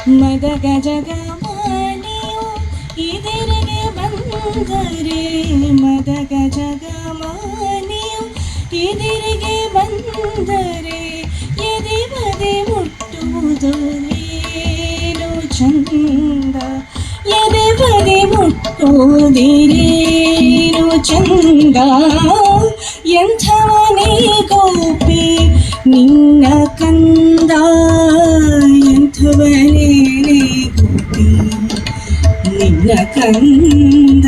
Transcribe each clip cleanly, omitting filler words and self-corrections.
ಮದ ಗಜಗಮಾನಿಯು ಎದುರಿಗೆ ಬಂದರೆ, ಮದ ಗಜಗಮಾನಿಯು ಎದುರಿಗೆ ಬಂದರೆ ಎದೆ ಬದೆ ಮುಟ್ಟುವುದೇನು ಚಂದ, ಎದೆ ಬದೆ ಮುಟ್ಟುವುದೇನು ಚಂದ. ಎಂಥವನೇ ಗೋಪಿ ನಿನ್ನ ಕಂದ, ಎಂಥವನೇ ಗೋಪಿ ನಿನ್ನ ಕಂದ,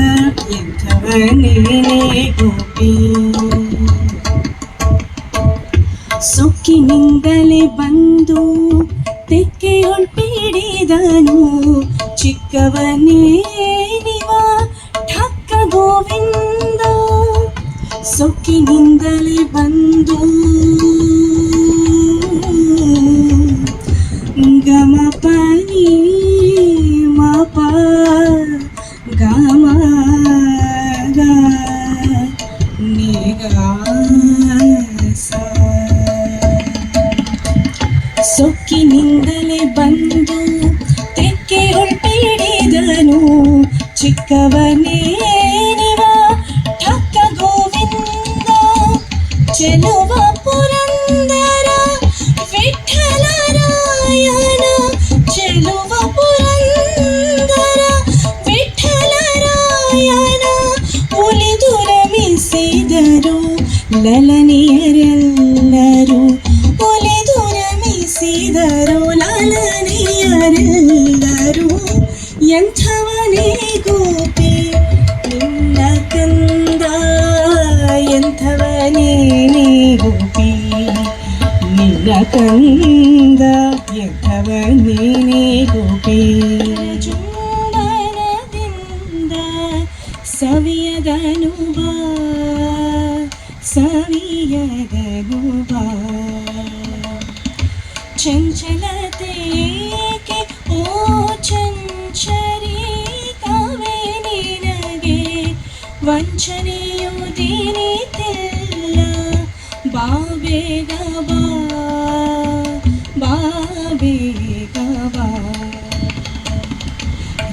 ಎಂಥವನೇ ಗೋಪಿ. ಸೊಕ್ಕಿನಿಂದಲೇ ಬಂದು ತೆಕ್ಕೆಯೊಳ್ಪಿಡಿದನು ಚಿಕ್ಕವನೇ ನಿವ ಠಕ್ಕ ಗೋವಿಂದ. ಸೊಕ್ಕಿನಿಂದಲೇ ಬಂದು ಗಮ ಪನಿ ಮಪ ಗಮ ಗ ನಿಗ ಸ. ಸೊಕ್ಕಿನಿಂದಲೇ ಬಂದು ತೆಕ್ಕೆ ಹೊರಟಿಡಿದನು ಚಿಕ್ಕವನೇ ನಿವ ಠಕ್ಕ ಗೋವಿಂದ. ಚೆಲುವ ಪುರಂದರ ವಿಠ್ಠಲರಾಯನ, ಚೆಲುವ ಪುರಂದರ ವಿಠ್ಠಲರಾಯನ ಒಲಿದು ರಮಿಸಿದರು ಲಲನೆಯರೆಲ್ಲರೂ, ಒಲಿದು ರಮಿಸಿದರು ಲಲನೆಯರೆಲ್ಲರೂ. ಎಂಥವನೇ ಗೋಪಿ ನಿನ್ನ ಕಂದ, ಎಂಥವನೇ ಗೋಪಿ ನಿನ್ನ ಕಂದ, ಎಂಥವನೇ ಗೋಪಿ. ಚುಂಬನದಿಂದ ಸವಿಯದನು ಬಾ, ಸವಿಯದನು ಬಾ. ಚಂಚಲತೆಗೆ ಓ ಚಂಚರಿ ಕವೆ ನಿನಗೆ ವಂಚನೆಯುವುದೇನಿತಿಲ್ಲ. ಬಾ ಬೇಗ ಬಾ, ಬಾ ಬೇಗ ಬಾ.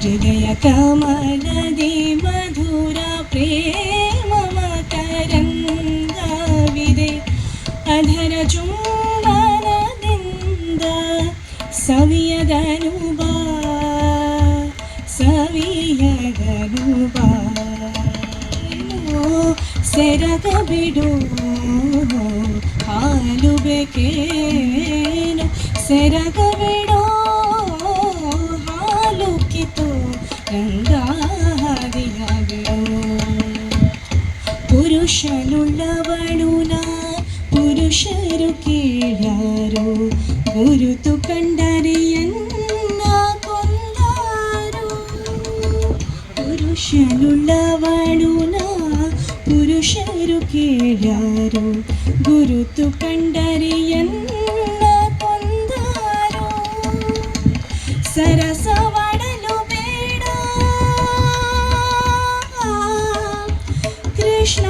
ಹೃದಯ ಕಮಲದಿ ಮಧುರ ಪ್ರೇಮ ಮಕರಂಗವಿದೆ, ಅಧರ ಚುಂಬನದಿಂದ ಸವಿಯದನು ಬಾ, ಸವಿಯದನು ಬಾ. ಸೆರಗ ಬಿಡು ಹಾಲು ಬೇಕೇನು, ಸೆರಗ ಬಿಡೋ ಹಾಲು ಕಿತ್ತು ರಂಗಾದಿಯ ಬಿಡು. ಪುರುಷನುಳ್ಳವಳು ನಾ ಪುರುಷರು ಕೇಳಾರು, ಗುರುತು ಕಂಡರೆಯನ್ನ ಕೊಂದಾರು. ಪುರುಷನುಳ್ಳವಳು ನಾ ಪುರುಷರು ಕೇಳಾರು, ಗುರುತು ಕಂಡರೆಯನ್ನ ಕೊಂದಾರು. ಸರಸವಡಲು ಬೇಡ ಕೃಷ್ಣ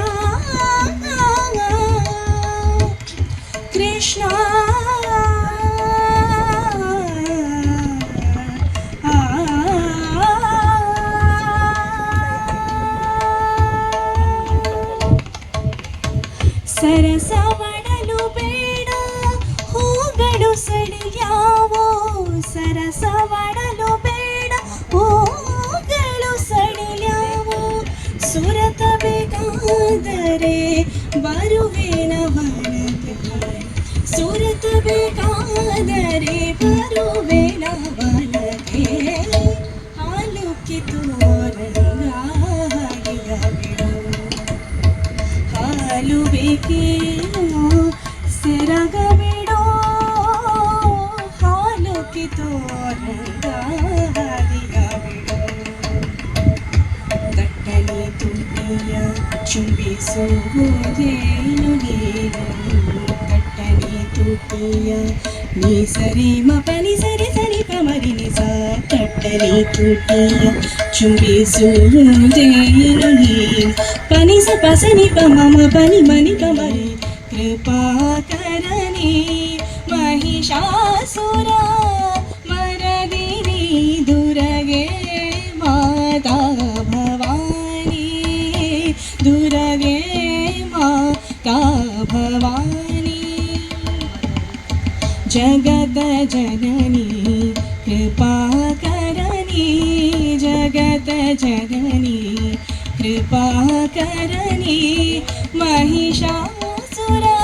ಕೃಷ್ಣ. ಸರಸವಡಲು ಬೇಡ ಹೂಗಳು ಸಡಿಲ್ಯಾವೋ, ಸರಸವಡಲು ಬೇಡ ಹೂಗಳು ಸಡಿಲ್ಯಾವೋ. ಸುರತ ಬೇಕಾದರೆ ಬರುವೆನವನಗೆ, ಸುರತ ಬೇಕಾದರೆ ಬರುವೆನವನಗೆ. ಹಾಲು ಕಿತ್ತು ರಂಗಾಗಿಯ ಬಿಡು, ಹಾಲು ಬೇಕೇನೋ ಸೆರಗ ಬಿಡೋ ಹಾಲು ಕಿತ್ತು ರಂಗಾಗಿಯ ಬಿಡು. ದಟ್ಟನೆ ತುಟಿಯ ಚುಂಬಿಸುವುದೇನು ನೀನು, ದಟ್ಟನೆ ತುಟಿಯ ನೀ ಸರಿ ಮ ಪನಿ ಸರಿ ಸರಿ ಪಮರಿ ನಿಸ. ದಟ್ಟನೆ ತುಟಿಯ ಚುಂಬಿಸುವುದೇನು ನೀನು, ಪನಿ ಸ ಪಸನಿ ಪ ಮಮ ಪನಿ ಮನಿ ಪಮರಿ. ಕೃಪಾಕರಣಿ ಮಹಿಷಾಸುರ ಮರದಿನಿ जननी कृपाकरणी जगत जननी कृपाकरणी महिषासुरा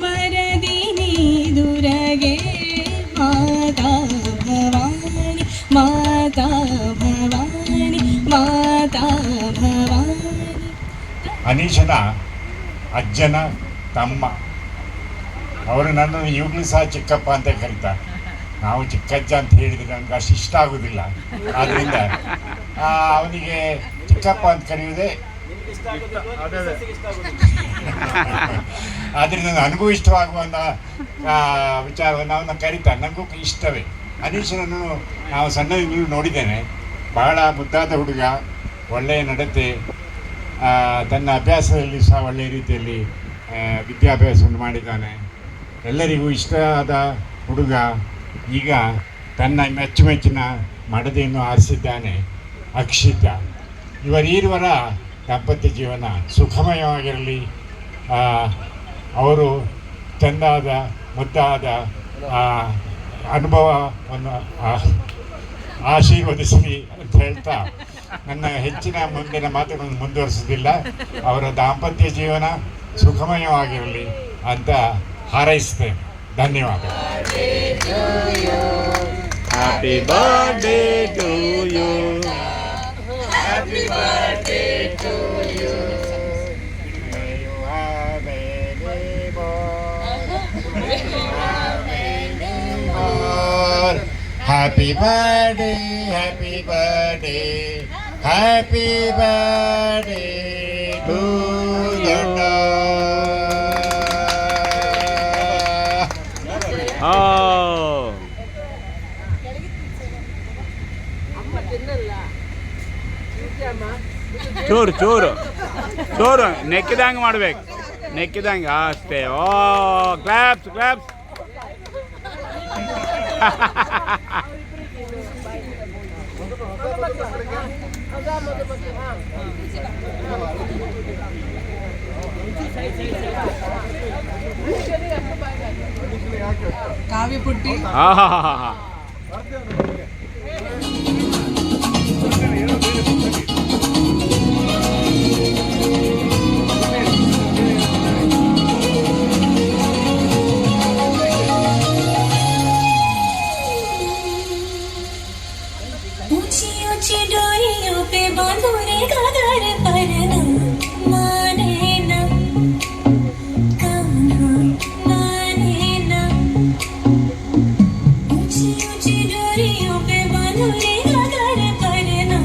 मरदिनी दुर्गे माता भवानी माता भवानी माता भवानी. ಅನೀಶನ ಅಜ್ಜನ ತಮ್ಮ ಅವರು ನನ್ನನ್ನು ಈಗಲೂ ಸಹ ಚಿಕ್ಕಪ್ಪ ಅಂತ ಕರೀತಾರೆ. ನಾವು ಚಿಕ್ಕಜ್ಜ ಅಂತ ಹೇಳಿದರೆ ನನಗೆ ಅಷ್ಟು ಇಷ್ಟ ಆಗೋದಿಲ್ಲ. ಆದ್ದರಿಂದ ಅವನಿಗೆ ಚಿಕ್ಕಪ್ಪ ಅಂತ ಕರೆಯುವುದೇ ಆದ್ದರಿಂದ ನನಗೂ ಇಷ್ಟವಾಗುವಂಥ ವಿಚಾರವನ್ನು ಅವನ್ನ ಕರೀತಾನೆ. ನನಗೂ ಇಷ್ಟವೇ. ಅನೀಶನನ್ನು ನಾವು ಸಣ್ಣದಿಂದಲೂ ನೋಡಿದ್ದೇನೆ. ಬಹಳ ಮುದ್ದಾದ ಹುಡುಗ, ಒಳ್ಳೆಯ ನಡತೆ, ತನ್ನ ಅಭ್ಯಾಸದಲ್ಲಿ ಸಹ ಒಳ್ಳೆಯ ರೀತಿಯಲ್ಲಿ ವಿದ್ಯಾಭ್ಯಾಸವನ್ನು ಮಾಡಿದ್ದಾನೆ. ಎಲ್ಲರಿಗೂ ಇಷ್ಟವಾದ ಹುಡುಗ. ಈಗ ತನ್ನ ಮೆಚ್ಚುಮೆಚ್ಚಿನ ಮಡದಿಯನ್ನು ಆರಿಸಿದ್ದಾನೆ, ಅಕ್ಷಿತ. ಇವರೀರುವರ ದಾಂಪತ್ಯ ಜೀವನ ಸುಖಮಯವಾಗಿರಲಿ. ಅವರು ಚೆಂದಾದ ಮುದ್ದಾದ ಅನುಭವವನ್ನು ಆಶೀರ್ವದಿಸಲಿ ಅಂತ ಹೇಳ್ತಾ ನನ್ನ ಹೆಚ್ಚಿನ ಮುಂದಿನ ಮಾತುಗಳನ್ನು ಮುಂದುವರಿಸೋದಿಲ್ಲ. ಅವರ ದಾಂಪತ್ಯ ಜೀವನ ಸುಖಮಯವಾಗಿರಲಿ ಅಂತ ಹಾರೈಸ್ತೇನೆ. ಧನ್ಯವಾದ. Happy birthday to you. Happy birthday to you. Happy birthday, happy birthday, happy birthday to you. ಚೂರು ಚೂರು ಚೂರು ನೆಕ್ಕಿದಂಗೆ ಮಾಡ್ಬೇಕು, ನೆಕ್ಕಿದಂಗೆ ಅಷ್ಟೇ. ಓ ಕ್ಲಾಪ್ಸ್ ಕ್ಲಾಪ್ಸ್. ಕಾವ್ಯ ಪುಟ್ಟಿ. ऊंची ऊंची डोरियों पे बांधो रे गागर पर ना माने ना कान्हा माने ना. ऊंची ऊंची डोरियों पे बांधो रे गागर पर ना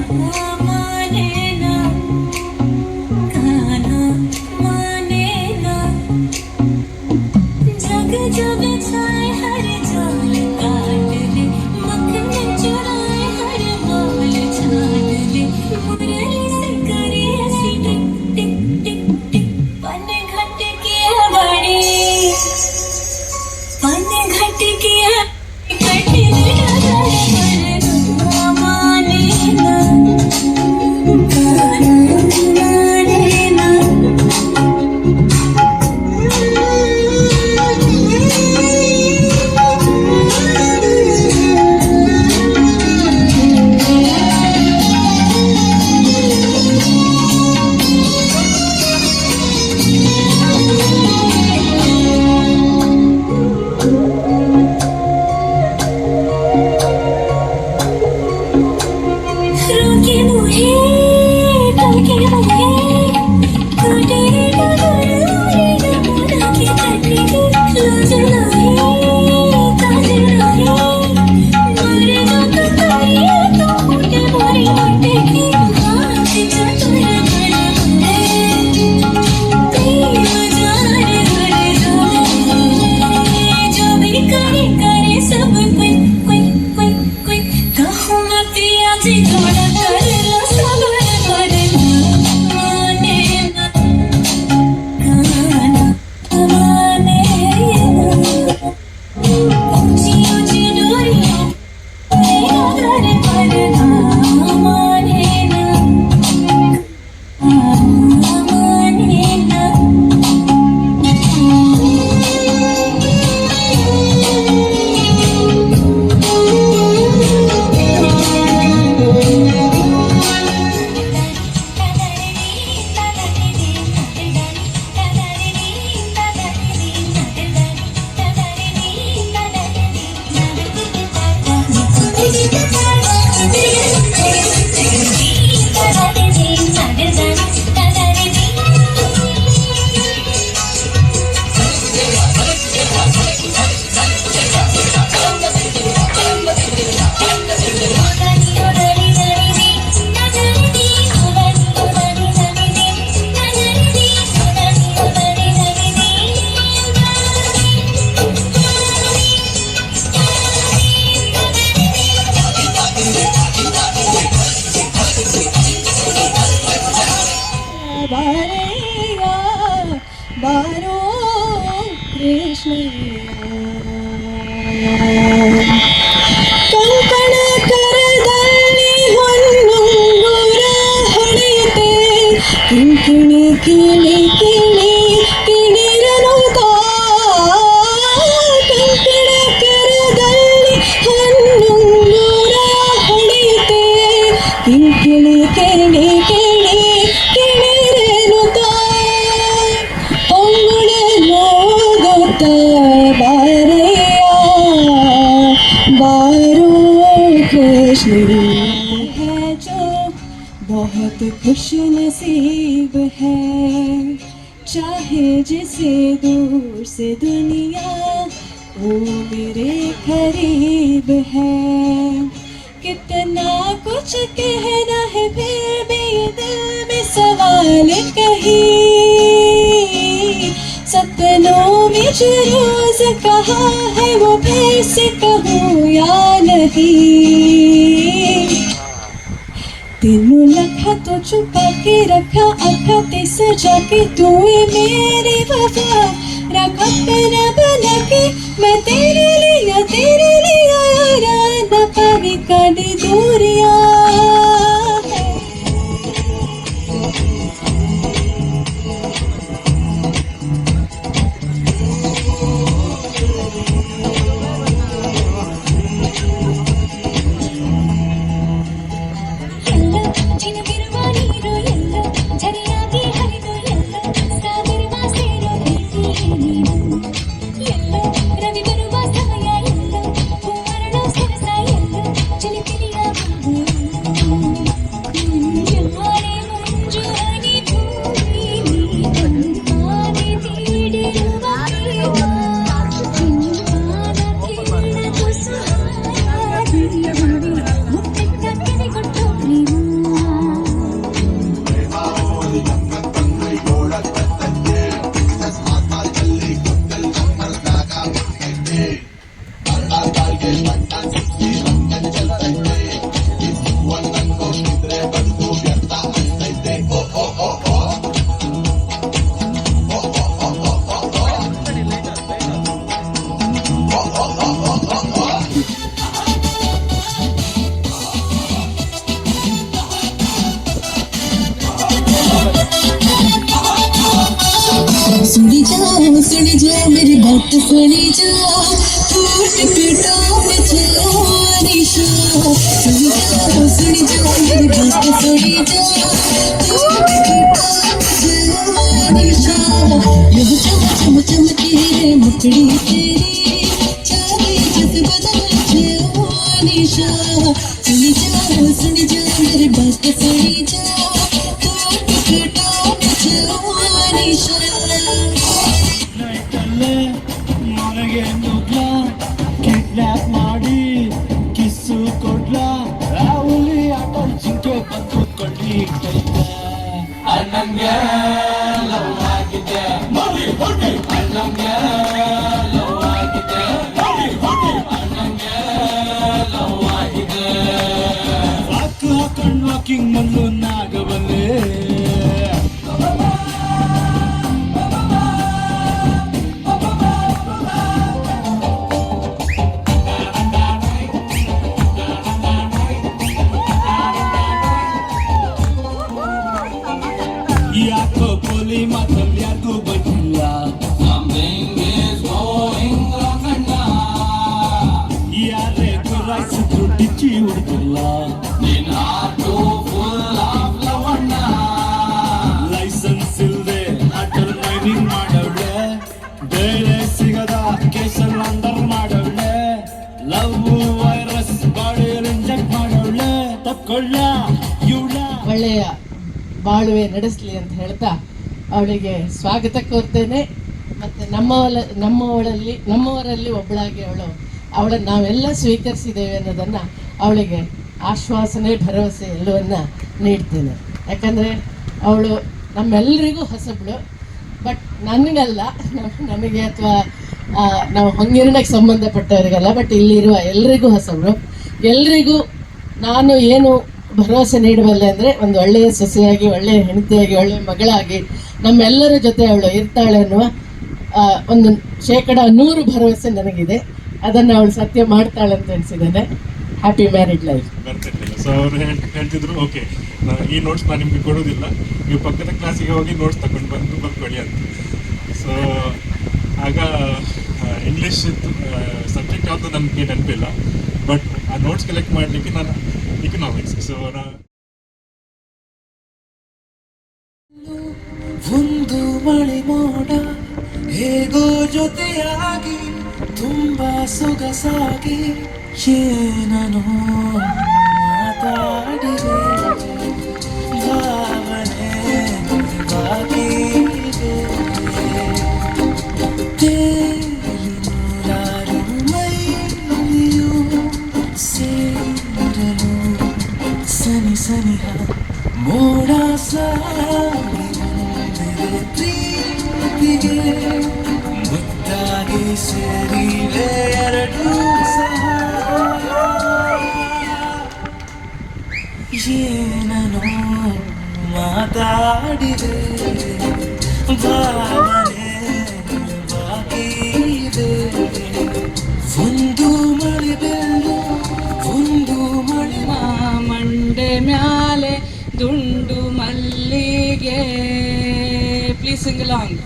ಬಾರೋ ಕೃಷ್ಣಯ್ಯ ಕಂಕಣ ಕರದಲ್ಲಿ ಹೊನ್ನುಂಗುರ ಹೊಳೆಯುತ್ತೆ ಕಿಂಕಿಣಿ ಕಿಳಿ ಕಿಳಿ ಕಿಣಿರನುತ ಕಂಕಣ ಕರದಲ್ಲಿ ಹೊನ್ನುಂಗುರ ಹೊಳೆಯುತ್ತೆ ಕಿಂಕಿಣಿ ಕಿಳಿ ಕಿಳಿ ಕಿಣಿರನುತ ಹೊಂಗುಳ ನೋಗುತ್ತ ಬಾರಯ್ಯ बारो कृष्ण है जो बहुत खुश नसीब है चाहे जिसे दूर से दुनिया वो मेरे करीब है कितना कुछ कहना है फिर भी ये दिल में सवाल कहीं सपनों में जो रोज कहा है वो फिर से कहूँ या नहीं तेनू लखा तो छुपा के रखा अखा ते सजा के तू मेरी वफा रखा अपना बना के मैं तेरे लिया यारा न पावी कड़ी दूरियां सुनी जाओ मेरी बात सुनी जाओ टूट पिटा में चलो निशा सुनी जाओ मेरी बात सुनी जाओ टूट पिटा में चलो निशा यह चम चम की मुकड़ी तेरी चांदी जस बदल चलो निशा सुनी जाओ मेरी बात सुनी जाओ टूट पिटा में चलो निशा ನನಗೆ ನುಗ್ಲ ಕಿಡ್ನಾಪ್ ಮಾಡಿ ಕಿಸ್ಸು ಕೊಡ್ಲ ರಾಹುಲಿ ಆಟ ಜಿಂಕೆ ಬಂದು ಕೊಳ್ಳಿ ಅಣ್ಣಂಗೆ ಲವ್ ಆಗಿದೆ ಅಣ್ಣಂಗೆ ಲವ್ ಆಗಿದೆ ಅಣ್ಣಂಗೆ ಲವ್ ಆಗಿದೆ ಹಾಕೊಂಡು ವಾಕಿಂಗ್ ಮಲ್ಲು ನಾಗವಲ್ಲೇ ಯಾಕೋ ಪೋಲಿ ಮಾತಲ್ಲಿ ಯಾರಿಗೂ ಬಂದಿಲ್ಲ ಯಾರೇ ಗುರಾಯಿಸಿದ್ರು ಡಿಚ್ಚಿ ಹುಡುಗಿಲ್ಲ ಲೈಸೆನ್ಸ್ ಇಲ್ದೆ ಅಟಲ್ ಮೈನಿಂಗ್ ಮಾಡವಳೆ ಬೇರೆ ಸಿಗದ ಕೇಸಲ್ ಅಂಡರ್ ಮಾಡವಳೆ ಲವ್ ವೈರಸ್ ಬಾಡಿಯಲ್ಲಿ ಇಂಜೆಕ್ಟ್ ಮಾಡವಳೆ ತಕ್ಕೊಳ್ಳ ಇವಳ ಒಳ್ಳೆಯ ಬಾಳುವೆ ನಡೆಸಲಿ ಅಂತ ಹೇಳ್ತಾ ಅವಳಿಗೆ ಸ್ವಾಗತ ಕೋರ್ತೇನೆ. ಮತ್ತು ನಮ್ಮವರಲ್ಲಿ ಒಬ್ಬಳಾಗಿ ಅವಳನ್ನು ನಾವೆಲ್ಲ ಸ್ವೀಕರಿಸಿದ್ದೇವೆ ಅನ್ನೋದನ್ನು ಅವಳಿಗೆ ಆಶ್ವಾಸನೆ ಭರವಸೆ ಎಲ್ಲವನ್ನು ನೀಡ್ತೇನೆ. ಯಾಕಂದರೆ ಅವಳು ನಮ್ಮೆಲ್ಲರಿಗೂ ಹೊಸಬಳು, ಬಟ್ ನನಗಲ್ಲ, ನಮಗೆ ಅಥವಾ ನಾವು ಹೊಂಗಿರಣಕ್ಕೆ ಸಂಬಂಧಪಟ್ಟವರಿಗಲ್ಲ, ಬಟ್ ಇಲ್ಲಿರುವ ಎಲ್ರಿಗೂ ಹೊಸಬಳು. ಎಲ್ರಿಗೂ ನಾನು ಏನು ಭರವಸೆ ನೀಡಬಲ್ಲೆ ಅಂದರೆ ಒಂದು ಒಳ್ಳೆಯ ಸೊಸೆಯಾಗಿ, ಒಳ್ಳೆಯ ಹೆಂಡತಿಯಾಗಿ, ಒಳ್ಳೆಯ ಮಗಳಾಗಿ ನಮ್ಮೆಲ್ಲರ ಜೊತೆ ಅವಳು ಇರ್ತಾಳೆ ಅನ್ನುವ ಒಂದು 100% ಭರವಸೆ ನನಗಿದೆ. ಅದನ್ನು ಅವಳು ಸತ್ಯ ಮಾಡ್ತಾಳೆ ಅಂತ ಎಣಿಸಿದ್ದೇನೆ. Happy married life. ಬರ್ತಿರ್ಲಿಲ್ಲ. ಸೊ ಅವ್ರು ಹೇಳ್ತಿದ್ರು, ಓಕೆ ಈ ನೋಟ್ಸ್ ನಾನು ನಿಮಗೆ ಕೊಡೋದಿಲ್ಲ, ನೀವು ಪಕ್ಕದ ಕ್ಲಾಸಿಗೆ ಹೋಗಿ ನೋಟ್ಸ್ ತಗೊಂಡು ಬಂದು ಬರ್ಕೊಳ್ಳಿ ಅಂತ. ಸೊ ಆಗ ಇಂಗ್ಲೀಷ್ ಸಬ್ಜೆಕ್ಟ್ ಯಾವುದು ನನಗೆ ನೆನಪಿಲ್ಲ, ಬಟ್ ಆ ನೋಟ್ಸ್ ಕಲೆಕ್ಟ್ ಮಾಡಲಿಕ್ಕೆ ನಾನು ಇಕನಾಮಿಕ್ಸ್. ಸೊ ಒಂದು ಮಳೆ ಮೋಡ ಹೇಗೋ ಜೊತೆಯಾಗಿ ತುಂಬಾ ಸೊಗಸಾಗಿ ಏನೋ ಮಾತಾಡಿದೆ, ಭಾವನೆ ಬಾಕಿ ಇದೆ. ತೇಲಿ ನೂರಾರು ಮೈಲಿಯೂ ಸೇರಲು ಸನಿ ಸನಿಹ ಮೋಡ ಸಾಗಿ ಬಂದಿದೆ ಪ್ರೀತಿಗೆ, ಮುದ್ದಾಗಿ ಸೇರಿವೆ ಎರಡೂ ಸಹ. ಏನೋ ಮಾತಾಡಿದೆ, ಭಾವನೆ ಬಾಕಿ ಇದೆ. ಒಂದು ಮಳೆ ಬೆಲ್ಲು, ಒಂದು ಮಳೆ ಮಂಡೆ ಮ್ಯಾಲೆ ದುಂಡು ಮಲ್ಲಿಗೆ. Please sing along.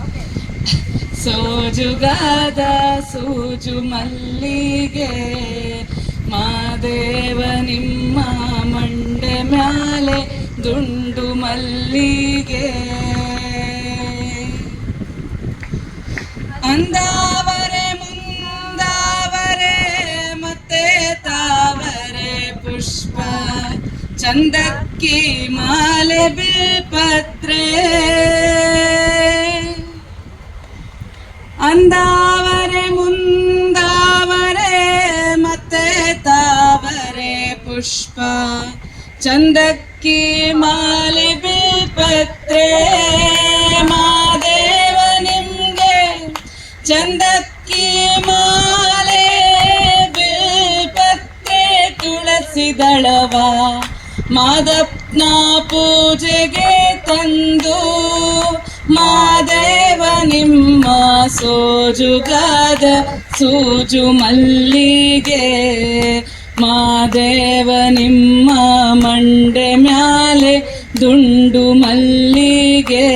ಸೋಜುಗಾದ ಸೂಜು ಮಲ್ಲಿಗೆ, ಮಾದೇವ ನಿಮ್ಮ ಮಂಡೆ ಮ್ಯಾಲೆ ದುಂಡು ಮಲ್ಲಿಗೆ. ಅಂದಾವರೆ ಮುಂದಾವರೆ ಮತ್ತೆ ತಾವರೆ ಪುಷ್ಪ, ಚಂದಕ್ಕಿ ಮಾಲೆ ಬಿಲ್ಪತ್ರೆ. ಅಂದಾವರೆ ಮುಂದಾವರೆ ಮತ್ತೆ ತಾವರೆ ಪುಷ್ಪ, ಚಂದಕ್ಕಿ ಮಾಲೆ ಬಿಲ್ಪತ್ರೆ. ಮಾದೇವ ನಿಮ್ಗೆ ಚಂದಕ್ಕಿ ಮಾಲೆ ಬಿಲ್ಪತ್ರೆ, ತುಳಸಿ ದಳವ ಮಾದಪ್ಪನ ಪೂಜೆಗೆ ತಂದು, ಮಾದೇವ ನಿಮ್ಮ ಸೋಜುಗಾದ ಸೂಜು ಮಲ್ಲಿಗೆ, ಮಾದೇವ ನಿಮ್ಮ ಮಂಡೆ ಮ್ಯಾಲೆ ದುಂಡು ಮಲ್ಲಿಗೆ.